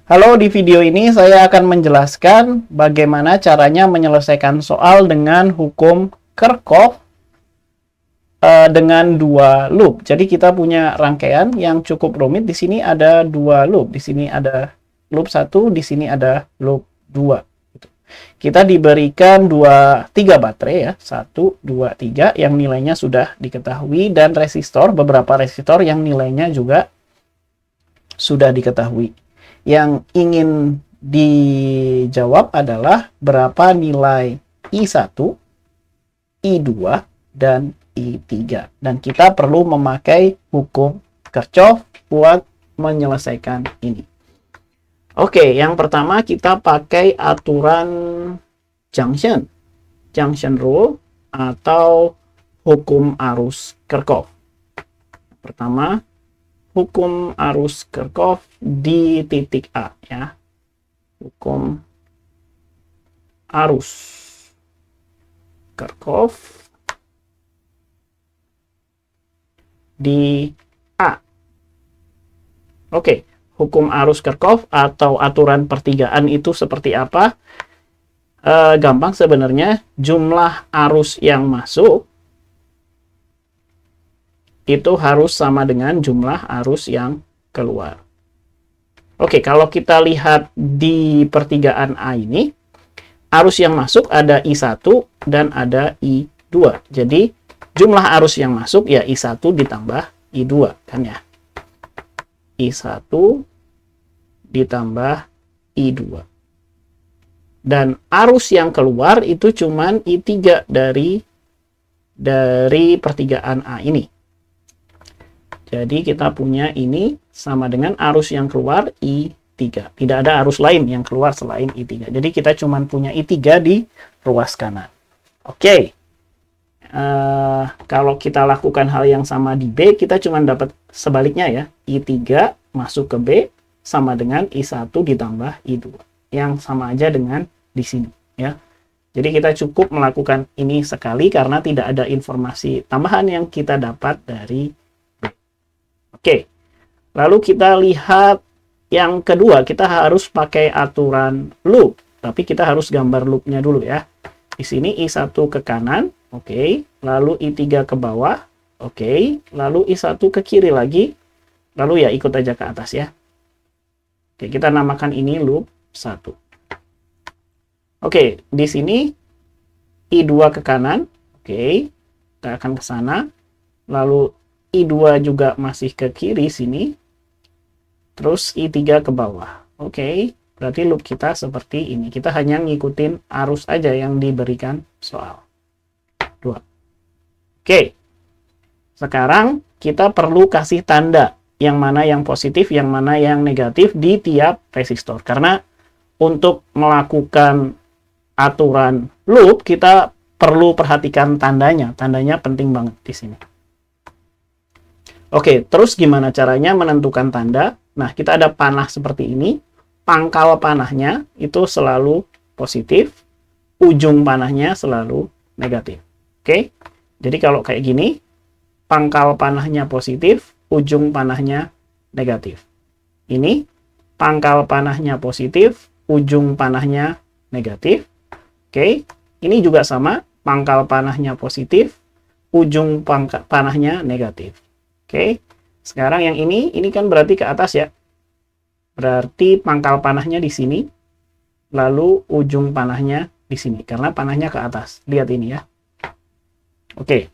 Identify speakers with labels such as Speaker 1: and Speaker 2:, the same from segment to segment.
Speaker 1: Halo, di video ini saya akan menjelaskan bagaimana caranya menyelesaikan soal dengan hukum Kirchhoff dengan dua loop. Jadi kita punya rangkaian yang cukup rumit. Di sini ada dua loop. Di sini ada loop 1, di sini ada loop 2. Kita diberikan tiga baterai ya, 1, 2, 3 yang nilainya sudah diketahui, dan beberapa resistor yang nilainya juga sudah diketahui. Yang ingin dijawab adalah berapa nilai I1, I2, dan I3. Dan kita perlu memakai hukum Kirchhoff buat menyelesaikan ini. Oke, yang pertama kita pakai aturan junction rule atau hukum arus Kirchhoff. Pertama, hukum arus Kirchhoff di titik A ya. Hukum arus Kirchhoff di A. Oke, hukum arus Kirchhoff atau aturan pertigaan itu seperti apa? Gampang sebenarnya, jumlah arus yang masuk itu harus sama dengan jumlah arus yang keluar. Oke, kalau kita lihat di pertigaan A ini, arus yang masuk ada I1 dan ada I2. Jadi, jumlah arus yang masuk ya I1 ditambah I2, kan ya? I1 ditambah I2. Dan arus yang keluar itu cuman I3 dari pertigaan A ini. Jadi kita punya ini sama dengan arus yang keluar I3. Tidak ada arus lain yang keluar selain I3. Jadi kita cuma punya I3 di ruas kanan. Oke. Kalau kita lakukan hal yang sama di B, kita cuma dapat sebaliknya ya. I3 masuk ke B sama dengan I1 ditambah I2. Yang sama aja dengan di sini ya. Jadi kita cukup melakukan ini sekali karena tidak ada informasi tambahan yang kita dapat dari Oke, lalu kita lihat yang kedua, kita harus pakai aturan loop. Tapi kita harus gambar loopnya dulu ya. Di sini I1 ke kanan, oke. Lalu I3 ke bawah, oke. Lalu I1 ke kiri lagi, lalu ya ikut aja ke atas ya. Oke, kita namakan ini loop 1. Oke, di sini I2 ke kanan, oke. Kita akan ke sana. Lalu I2 juga masih ke kiri sini. Terus I3 ke bawah. Oke, berarti loop kita seperti ini. Kita hanya ngikutin arus aja yang diberikan soal. 2. Oke. Sekarang kita perlu kasih tanda yang mana yang positif, yang mana yang negatif di tiap resistor. Karena untuk melakukan aturan loop kita perlu perhatikan tandanya. Tandanya penting banget di sini. Oke, terus gimana caranya menentukan tanda? Nah, kita ada panah seperti ini. Pangkal panahnya itu selalu positif. Ujung panahnya selalu negatif. Oke, jadi kalau kayak gini, pangkal panahnya positif, ujung panahnya negatif. Ini, pangkal panahnya positif, ujung panahnya negatif. Oke, ini juga sama. Pangkal panahnya positif, ujung panahnya negatif. Oke, sekarang yang ini kan berarti ke atas ya. Berarti pangkal panahnya di sini, lalu ujung panahnya di sini, karena panahnya ke atas. Lihat ini ya. Oke,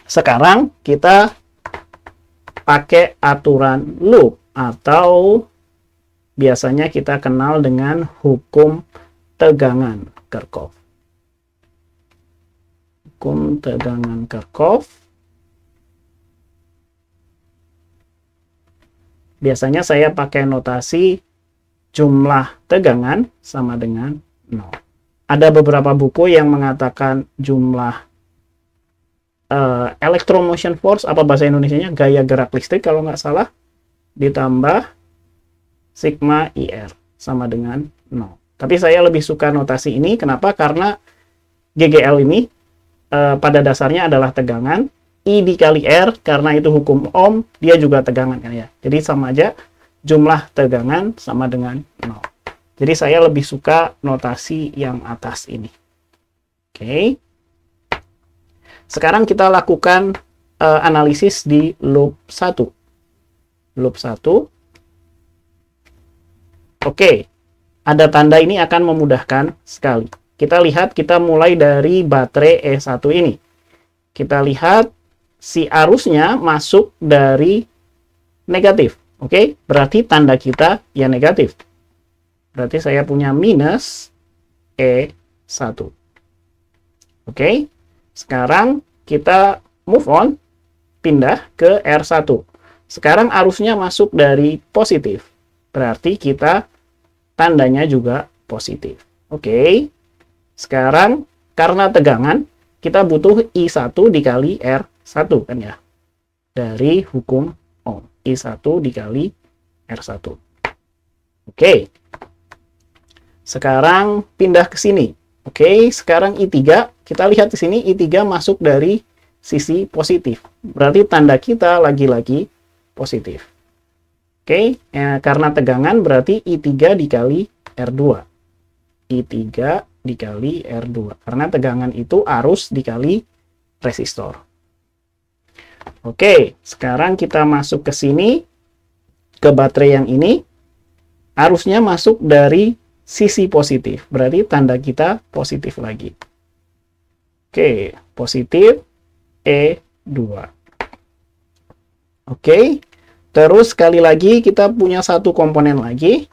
Speaker 1: sekarang kita pakai aturan loop, atau biasanya kita kenal dengan hukum tegangan Kirchhoff. Hukum tegangan Kirchhoff. Biasanya saya pakai notasi jumlah tegangan sama dengan 0. Ada beberapa buku yang mengatakan jumlah electromotion force, apa bahasa Indonesianya, gaya gerak listrik kalau nggak salah, ditambah sigma IR sama dengan 0. Tapi saya lebih suka notasi ini. Kenapa? Karena GGL ini pada dasarnya adalah tegangan. I dikali R, karena itu hukum Ohm, dia juga tegangan kan ya. Jadi sama aja, jumlah tegangan sama dengan 0. Jadi saya lebih suka notasi yang atas ini. Oke. Sekarang kita lakukan analisis di loop 1. Loop 1. Oke. Ada tanda ini akan memudahkan sekali. Kita lihat, kita mulai dari baterai E1 ini. Kita lihat si arusnya masuk dari negatif. Oke, berarti tanda kita ya negatif. Berarti saya punya minus E1. Oke, sekarang kita move on, pindah ke R1. Sekarang arusnya masuk dari positif. Berarti kita tandanya juga positif. Oke, sekarang karena tegangan, kita butuh I1 dikali R1 kan ya. Dari hukum Ohm. I1 dikali R1. Oke. Sekarang pindah ke sini. Oke, sekarang I3. Kita lihat di sini I3 masuk dari sisi positif. Berarti tanda kita lagi-lagi positif. Oke, karena tegangan berarti I3 dikali R2. I3 dikali R2. Karena tegangan itu arus dikali resistor. Oke, sekarang kita masuk ke sini, ke baterai yang ini. Arusnya masuk dari sisi positif. Berarti tanda kita positif lagi. Oke, positif E2. Oke, terus sekali lagi kita punya satu komponen lagi.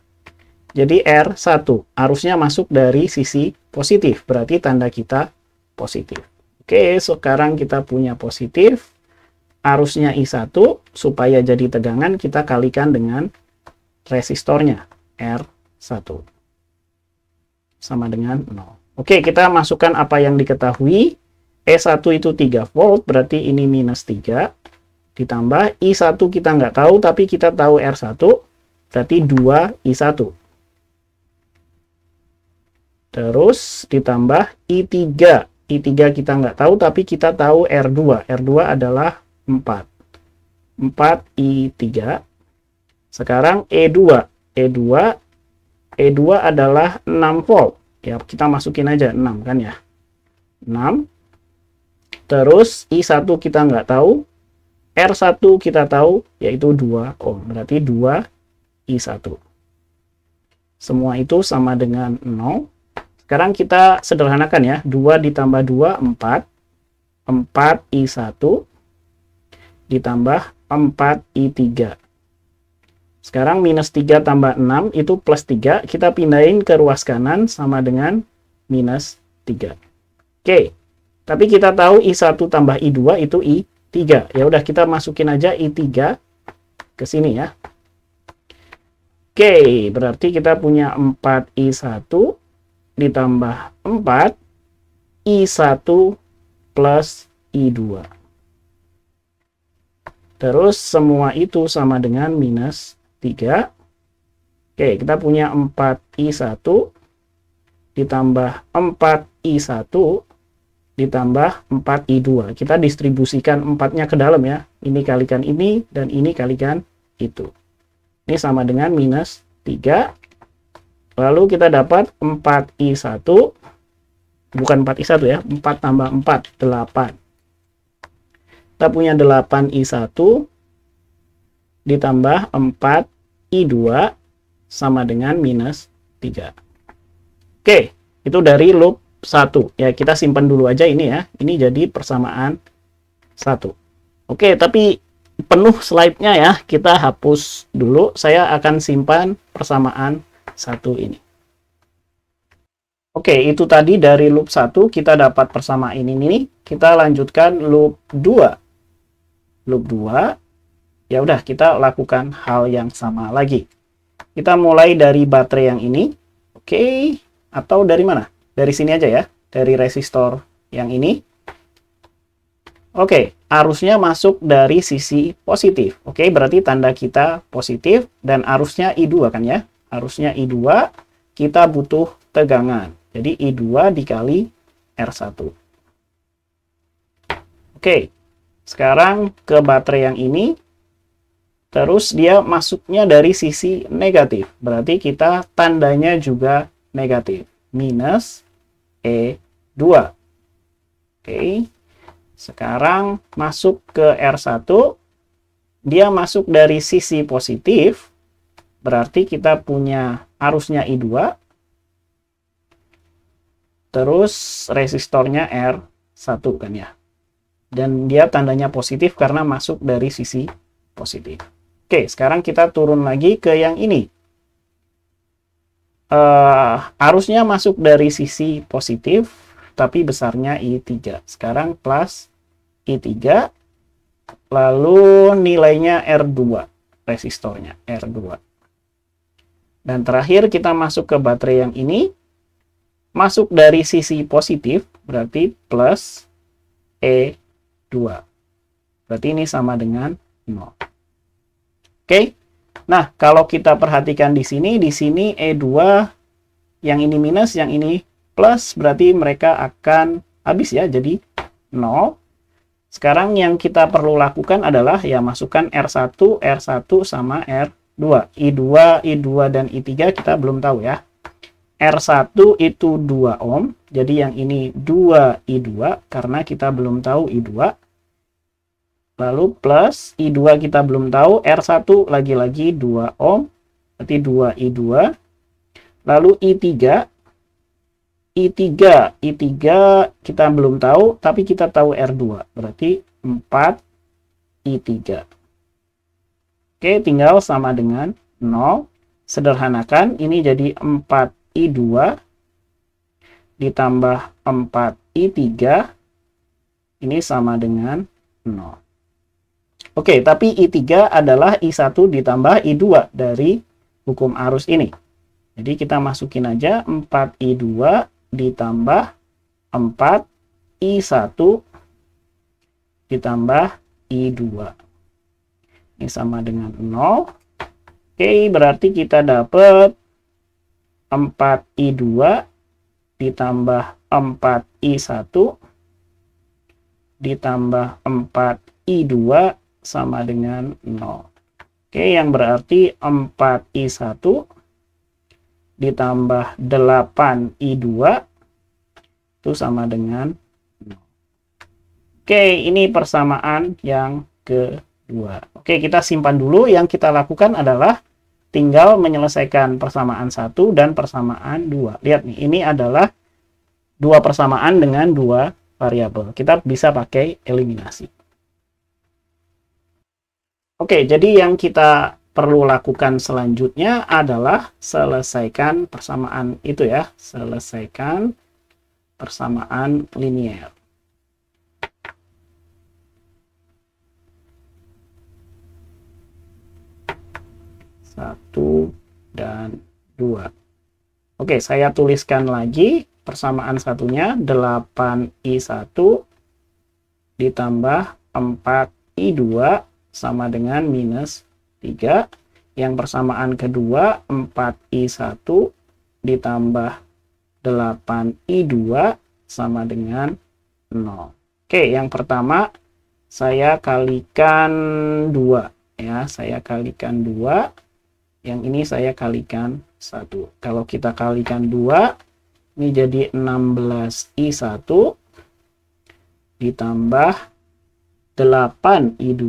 Speaker 1: Jadi R1, arusnya masuk dari sisi positif. Berarti tanda kita positif. Oke, sekarang kita punya positif. Arusnya I1, supaya jadi tegangan kita kalikan dengan resistornya R1 sama dengan 0. Oke, kita masukkan apa yang diketahui. E1 itu 3 volt, berarti ini minus 3. Ditambah I1 kita nggak tahu, tapi kita tahu R1, berarti 2 I1. Terus ditambah I3. I3 kita nggak tahu, tapi kita tahu R2. R2 adalah 4 I3. Sekarang E2 adalah 6 volt ya, kita masukin aja 6 kan ya, 6. Terus I1 kita nggak tahu, R1 kita tahu yaitu 2 ohm, berarti 2 I1. Semua itu sama dengan 0. Sekarang kita sederhanakan ya, 2 ditambah 2 4 I1 ditambah 4I3. Sekarang minus 3 tambah 6 itu plus 3. Kita pindahin ke ruas kanan sama dengan minus 3. Oke. Tapi kita tahu I1 tambah I2 itu I3. Ya udah kita masukin aja I3 ke sini ya. Oke, berarti kita punya 4I1 ditambah 4 I1 plus I2. Terus semua itu sama dengan minus 3. Oke, kita punya 4I1 ditambah 4I1 ditambah 4I2. Kita distribusikan 4-nya ke dalam ya. Ini kalikan ini dan ini kalikan itu. Ini sama dengan minus 3. Lalu kita dapat 4I1. Bukan 4I1 ya. 4 tambah 4, 8. Kita punya 8I1 ditambah 4I2 sama dengan minus 3. Oke, itu dari loop 1. Ya, kita simpan dulu aja ini ya. Ini jadi persamaan 1. Oke, tapi penuh slide-nya ya. Kita hapus dulu. Saya akan simpan persamaan 1 ini. Oke, itu tadi dari loop 1 kita dapat persamaan ini. Kita lanjutkan loop 2. Loop 2, ya udah kita lakukan hal yang sama lagi. Kita mulai dari baterai yang ini. Oke, atau dari mana? Dari sini aja ya, dari resistor yang ini. Oke, arusnya masuk dari sisi positif. Oke, berarti tanda kita positif dan arusnya I2 kan ya. Arusnya I2, kita butuh tegangan. Jadi I2 dikali R1. Oke. Sekarang ke baterai yang ini. Terus dia masuknya dari sisi negatif. Berarti kita tandanya juga negatif. Minus E2. Oke. Sekarang masuk ke R1. Dia masuk dari sisi positif. Berarti kita punya arusnya I2. Terus resistornya R1 kan ya. Dan dia tandanya positif karena masuk dari sisi positif. Oke, sekarang kita turun lagi ke yang ini. Arusnya masuk dari sisi positif, tapi besarnya I3. Sekarang plus I3, lalu nilainya R2, resistornya R2. Dan terakhir kita masuk ke baterai yang ini, masuk dari sisi positif, berarti plus E2. Berarti ini sama dengan 0. Oke. Nah, kalau kita perhatikan di sini E2 yang ini minus, yang ini plus, berarti mereka akan habis ya, jadi 0. Sekarang yang kita perlu lakukan adalah ya masukkan R1 sama R2. I2 dan I3 kita belum tahu ya. R1 itu 2 ohm, jadi yang ini 2 I2 karena kita belum tahu I2. Lalu plus I2 kita belum tahu, R1 lagi-lagi 2 ohm, berarti 2 I2. Lalu I3 kita belum tahu, tapi kita tahu R2, berarti 4 I3. Oke, tinggal sama dengan 0. Sederhanakan, ini jadi 4 I2 ditambah 4 I3, ini sama dengan 0. Oke, tapi I3 adalah I1 ditambah I2 dari hukum arus ini. Jadi kita masukin aja 4 I2 ditambah 4 I1 ditambah I2. Ini sama dengan 0. Oke, berarti kita dapat 4 I2 ditambah 4 I1 ditambah 4 I2 sama dengan 0. Oke, yang berarti 4 I1 ditambah 8 I2 itu sama dengan 0. Oke, ini persamaan yang kedua. Oke, kita simpan dulu. Yang kita lakukan adalah tinggal menyelesaikan persamaan 1 dan persamaan 2. Lihat nih, ini adalah dua persamaan dengan dua variabel. Kita bisa pakai eliminasi. Oke, jadi yang kita perlu lakukan selanjutnya adalah selesaikan persamaan itu ya. Selesaikan persamaan linier. Satu dan 2. Oke, saya tuliskan lagi persamaan satunya 8I1 ditambah 4I2 sama dengan minus 3. Yang persamaan kedua 4I1 ditambah 8I2 sama dengan 0. Oke, yang pertama saya kalikan 2 ya, saya kalikan 2. Yang ini saya kalikan 1. Kalau kita kalikan 2, ini jadi 16I1 ditambah 8I2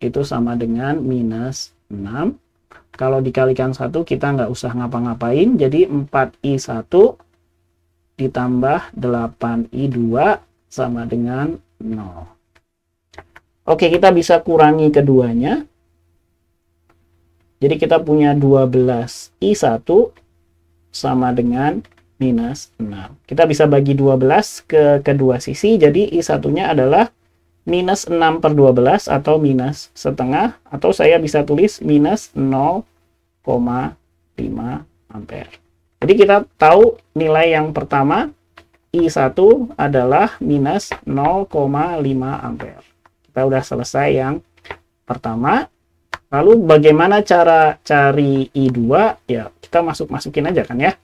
Speaker 1: itu sama dengan minus 6. Kalau dikalikan 1 kita nggak usah ngapa-ngapain, jadi 4I1 ditambah 8I2 sama dengan 0. Oke, kita bisa kurangi keduanya. Jadi kita punya 12I1 sama dengan minus 6. Kita bisa bagi 12 ke kedua sisi, jadi I1-nya adalah minus 6 per 12 atau minus setengah, atau saya bisa tulis minus 0,5 ampere. Jadi kita tahu nilai yang pertama, I1 adalah minus 0,5 ampere. Kita udah selesai yang pertama. Lalu bagaimana cara cari I2? Ya, kita masukin aja kan ya.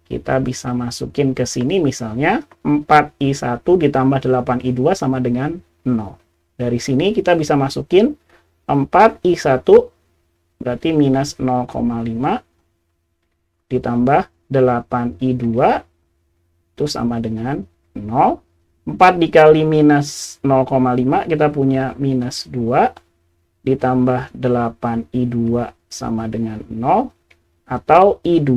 Speaker 1: Kita bisa masukin ke sini misalnya 4I1 ditambah 8I2 sama dengan 0. Dari sini kita bisa masukin 4I1 berarti minus 0,5 ditambah 8I2 itu sama dengan 0. 4 dikali minus 0,5 kita punya minus 2 ditambah 8I2 sama dengan 0, atau I2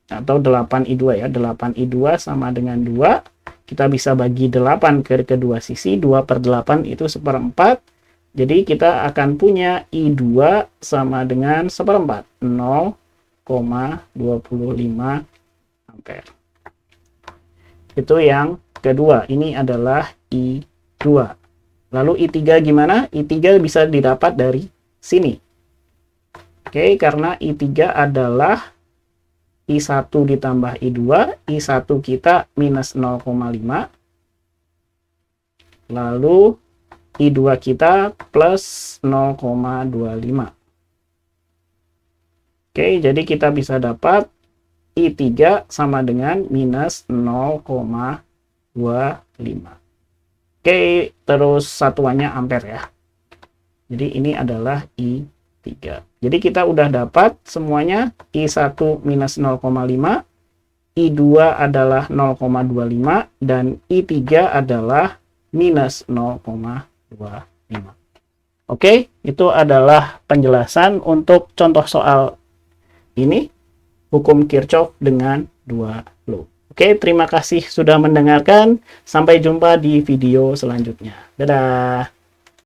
Speaker 1: atau 8I2 ya, 8I2 sama dengan 2. Kita bisa bagi 8 ke kedua sisi, 2 per 8 itu 1/4. Jadi kita akan punya I2 sama dengan 1/4, 0,25 ampere. Itu yang kedua, ini adalah I2. Lalu I3 gimana? I3 bisa didapat dari sini. Oke, karena I3 adalah I1 ditambah I2, I1 kita minus 0,5, lalu I2 kita plus 0,25. Oke, jadi kita bisa dapat I3 sama dengan minus 0,25. Oke, terus satuannya ampere ya. Jadi ini adalah I3. Jadi kita udah dapat semuanya. I1 minus 0,5, I2 adalah 0,25, dan I3 adalah minus 0,25. Oke, itu adalah penjelasan untuk contoh soal ini, hukum Kirchhoff dengan 2 loop. Oke, terima kasih sudah mendengarkan. Sampai jumpa di video selanjutnya. Dadah!